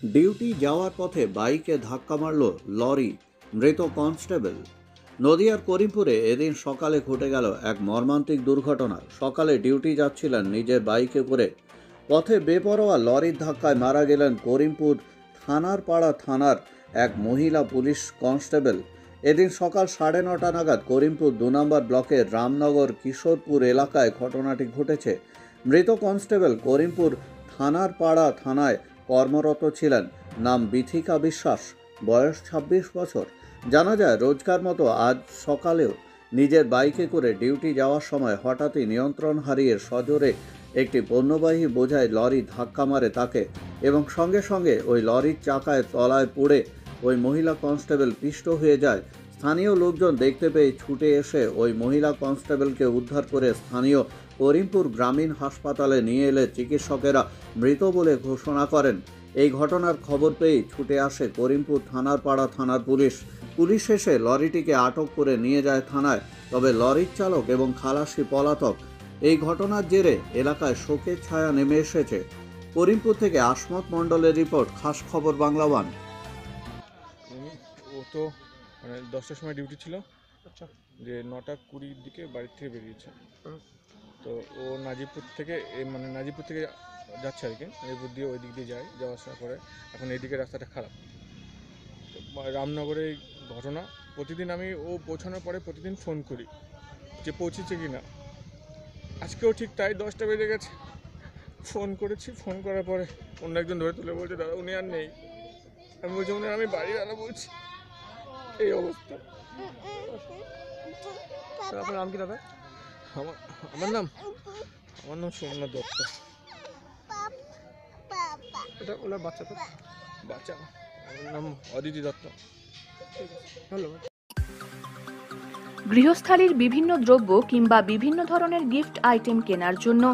Duty যাওয়ার পথে বাইকে ধাক্কা মারল লরি, মৃত কনস্টেবল। নদিয়ার করিমপুরে এদিন সকালে ঘটে গেল এক মর্মান্তিক দুর্ঘটনা। সকালে ডিউটি যাচ্ছিলেন নিজের বাইকে করে, পথে বেপরোয়া লরির ধাক্কায় মারা গেলেন করিমপুর থানারপাড়া থানার এক মহিলা পুলিশ কনস্টেবল। এদিন সকাল 9:30 নাগাদ করিমপুর 2 নম্বর ব্লকের রামনগর কিশোরপুর এলাকায় ঘটনাটি ঘটেছে। মৃত কনস্টেবল করিমপুর থানারপাড়া থানায় কর্মরত ছিলেন। নাম বিথিকা বিশ্বাস, বয়স 26 বছর। জানা যায়, রোজকার মতো আজ সকালেও নিজের বাইকে করে ডিউটি যাওয়ার সময় হঠাৎই নিয়ন্ত্রণ হারিয়ে সজোরে একটি পণ্যবাহী বোঝাই লরি ধাক্কা মারে তাকে এবং সঙ্গে সঙ্গে ওই লরির চাকায় তলায় পড়ে ওই মহিলা কনস্টেবল পিষ্ট হয়ে যায়। স্থানীয় লোকজন দেখতে পেয়ে ছুটে এসে ওই মহিলা কনস্টেবলকে উদ্ধার করে স্থানীয় করিমপুর গ্রামীণ হাসপাতালে নিয়ে এলে চিকিৎসকেরা মৃত বলে ঘোষণা করেন। এই ঘটনার খবর পেয়ে ছুটে আসে করিমপুর থানারপাড়া থানার পুলিশ এসে লরিটিকে আটক করে নিয়ে যায় থানায়। তবে লরির চালক এবং খালাসি পলাতক। এই ঘটনার জেরে এলাকায় শোকের ছায়া নেমে এসেছে। করিমপুর থেকে আসমত মণ্ডলের রিপোর্ট, খাস খবর বাংলা 1। ও তো মানে 10টার সময় ডিউটি ছিল। আচ্ছা, যে 9:20 দিকে বাড়ি থেকে বেরিয়েছে। তো ও নাজিপুর থেকে যাচ্ছে আর কি, নাজিপুর দিয়ে ওই দিক দিয়ে যাওয়া আসা করে। এখন এইদিকে রাস্তাটা খারাপ। তো রামনগরে এই ঘটনা। প্রতিদিন আমি ও পৌঁছানোর পরে প্রতিদিন ফোন করি যে পৌঁছেছে কি না। আজকেও ঠিক তাই, 10টা বেজে গেছে। ফোন করেছি, ফোন করার পরে অন্য একজন ধরে তুলে বলছে, দাদা উনি আর নেই। আমি বলছি, উনি আমি বাড়ি দাদা বলছি, এই অবস্থা। আপনার নাম কি দাদা? আমার নাম সোমনাথ দত্ত। এটা ওনার বাচ্চা তো? বাচ্চা, আমার নাম অদিতি দত্ত। ধন্যবাদ। গৃহস্থালির বিভিন্ন দ্রব্য কিংবা বিভিন্ন ধরনের গিফট আইটেম কেনার জন্য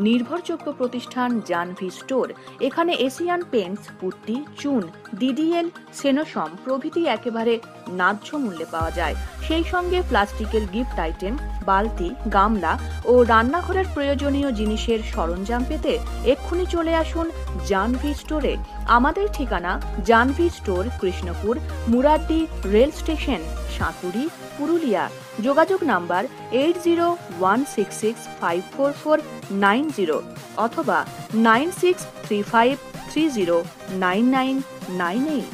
নির্ভরযোগ্য প্রতিষ্ঠান জাহ্নবী স্টোর। এখানে এশিয়ান পেইন্টস, পুট্টি, চুন, ডিডিএল, সেনোসম প্রভৃতি একেবারে ন্যায্য মূল্যে পাওয়া যায়। সেই সঙ্গে প্লাস্টিকের গিফট আইটেম, বালতি, গামলা ও রান্নাঘরের প্রয়োজনীয় জিনিসের সরঞ্জাম পেতে এক্ষুনি চলে আসুন জাহ্নবী স্টোরে। আমাদের ঠিকানা Jahnavi store, Krishnapur, Muraddi rail station, Santuri, Purulia. যোগাযোগ নাম্বার 8016654490 অথবা 9635309998।